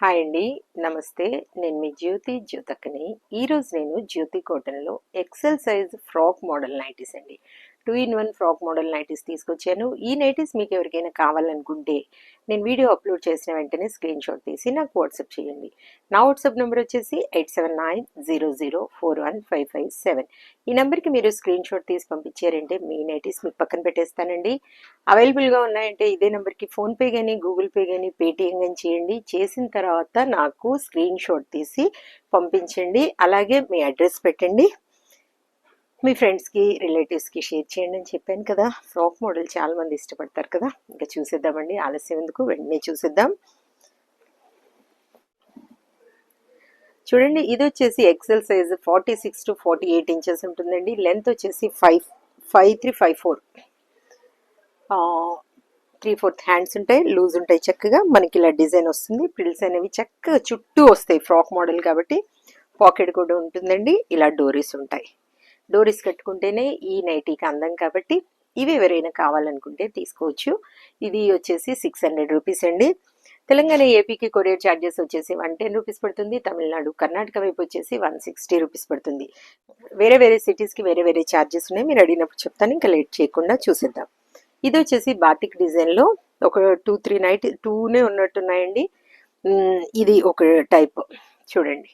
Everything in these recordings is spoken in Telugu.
హాయ్ అండి. నమస్తే. నేను మీ జ్యోతక్కని. ఈరోజు నేను జ్యోతి కాటన్లో excel size frock model nighties అండి. 2 in 1 ఫ్రాక్ మోడల్ నైటీస్ తీసుకొచ్చాను. ఈ నైటీస్ మీకు ఎవరికైనా కావాలనుకుంటే నేను వీడియో అప్లోడ్ చేసిన వెంటనే స్క్రీన్ షాట్ తీసి నాకు వాట్సాప్ చేయండి. నా వాట్సాప్ నెంబర్ వచ్చేసి 8790041557. ఈ నెంబర్కి మీరు స్క్రీన్ షాట్ తీసి పంపించారంటే మీ నైటీస్ మీకు పక్కన పెట్టేస్తానండి. అవైలబుల్గా ఉన్నాయంటే ఇదే నెంబర్కి ఫోన్పే కానీ గూగుల్ పే కానీ పేటిఎం కానీ చేయండి. చేసిన తర్వాత నాకు స్క్రీన్ షాట్ తీసి పంపించండి. అలాగే మీ అడ్రస్ పెట్టండి. మీ ఫ్రెండ్స్కి రిలేటివ్స్కి షేర్ చేయండి అని చెప్పాను కదా. ఫ్రాక్ మోడల్ చాలామంది ఇష్టపడతారు కదా. ఇంకా చూసేద్దామండి, ఆలస్యం ఎందుకు, వెంటనే చూసేద్దాం. చూడండి, ఇది వచ్చేసి ఎక్సెల్ సైజ్ 46 to 48 ఇంచెస్ ఉంటుందండి. లెంత్ వచ్చేసి 5'3", 5'4", 3/4 హ్యాండ్స్ ఉంటాయి, లూజ్ ఉంటాయి. చక్కగా మనకి ఇలా డిజైన్ వస్తుంది. ప్రిల్స్ అనేవి చక్కగా చుట్టూ వస్తాయి. ఫ్రాక్ మోడల్ కాబట్టి పాకెట్ కూడా ఉంటుందండి. ఇలా డోరీస్ ఉంటాయి. డోరీస్ కట్టుకుంటేనే ఈ నైటీకి అందం కాబట్టి ఇవి ఎవరైనా కావాలనుకుంటే తీసుకోవచ్చు. ఇది వచ్చేసి 600 రూపీస్ అండి. తెలంగాణ ఏపీకి కొరియర్ ఛార్జెస్ వచ్చేసి 110 రూపీస్ పడుతుంది. తమిళనాడు కర్ణాటక వైపు వచ్చేసి 160 రూపీస్ పడుతుంది. వేరే వేరే సిటీస్కి వేరే వేరే ఛార్జెస్ ఉన్నాయి. మీరు అడిగినప్పుడు చెప్తాను. ఇంకా లేట్ చేయకుండా చూసేద్దాం. ఇది వచ్చేసి బాతిక్ డిజైన్లో ఒక 2-3 ఉన్నట్టున్నాయండి. ఇది ఒక టైప్ చూడండి,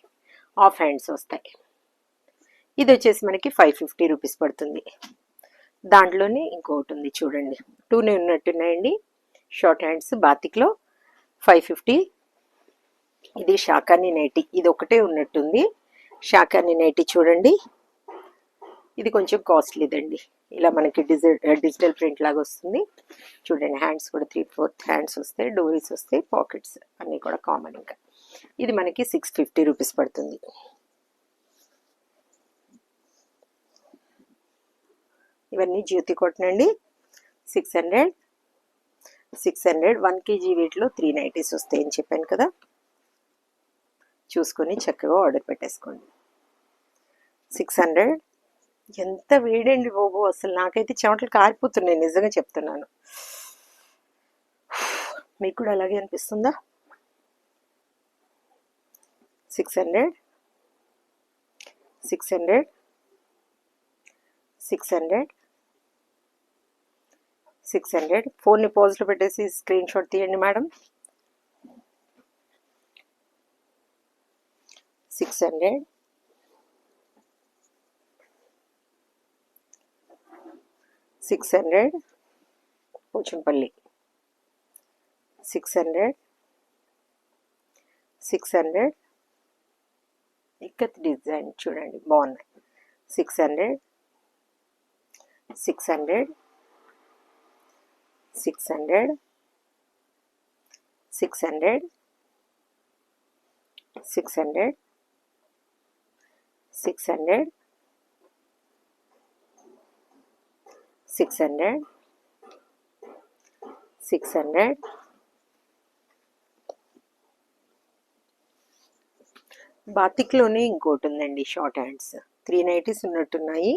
హాఫ్ హ్యాండ్స్ వస్తాయి. ఇది వచ్చేసి మనకి 550 రూపీస్ పడుతుంది. దాంట్లోనే ఇంకొకటి ఉంది చూడండి, 2 ఉన్నట్టున్నాయండి. Short hands బాతిక్లో 550. ఇది షాకాని నైటీ, ఇది ఒకటే ఉన్నట్టుంది. షాకాని నైటీ చూడండి, ఇది కొంచెం కాస్ట్లీదండి. ఇలా మనకి డిజిటల్ ప్రింట్ లాగా వస్తుంది చూడండి. హ్యాండ్స్ కూడా 3/4 హ్యాండ్స్ వస్తాయి, డోరీస్ వస్తాయి, పాకెట్స్ అన్నీ కూడా కామన్. ఇంకా ఇది మనకి 650 రూపీస్ పడుతుంది. ఇవన్నీ జ్యోతి కాటన్ అండి. 600 1 kg వెయిట్లో 3 నైటీస్ వస్తాయని చెప్పాను కదా. చూసుకొని చక్కగా ఆర్డర్ పెట్టేసుకోండి. 600. ఎంత వేడండి బాబు, అసలు నాకైతే చెమటలు కారిపోతున్నాయి, నిజంగా చెప్తున్నాను. మీకు కూడా అలాగే అనిపిస్తుందా? 600 ఫోన్ని పాజ్లో పెట్టేసి స్క్రీన్ షాట్ తీయండి మేడం. 600 పోచంపల్లి. 600 ఇక్కత్ డిజైన్ చూడండి, బాగున్నాయి. 600 600 600 600 600 బాతిక్లోనే ఇంకోటి ఉందండి, షార్ట్ హ్యాండ్స్. 3 నైటీస్ ఉన్నట్టున్నాయి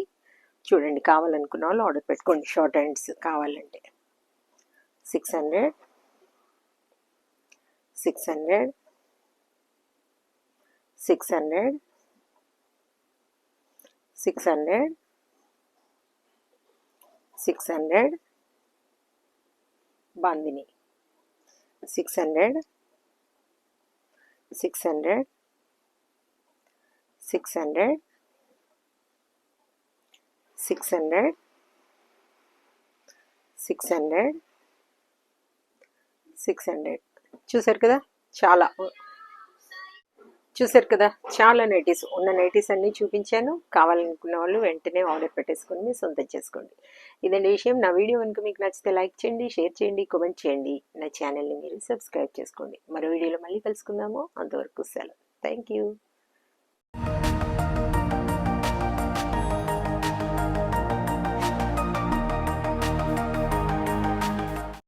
చూడండి. కావాలనుకున్న వాళ్ళు ఆర్డర్ పెట్టుకోండి, షార్ట్ హ్యాండ్స్ కావాలంటే. 600 600 బాందిని. 600 చూసారు కదా. చాలా నైటీస్ ఉన్న నైటీస్ అన్నీ చూపించాను. కావాలనుకున్న వాళ్ళు వెంటనే ఆర్డర్ పెట్టేసుకొని సొంతం చేసుకోండి. ఇదండి విషయం. నా వీడియో కనుక మీకు నచ్చితే లైక్ చేయండి, షేర్ చేయండి, కామెంట్ చేయండి. నా ఛానల్ని మీరు సబ్స్క్రైబ్ చేసుకోండి. మరో వీడియోలో మళ్ళీ కలుసుకుందాము. అంతవరకు సెలవు. Thank you.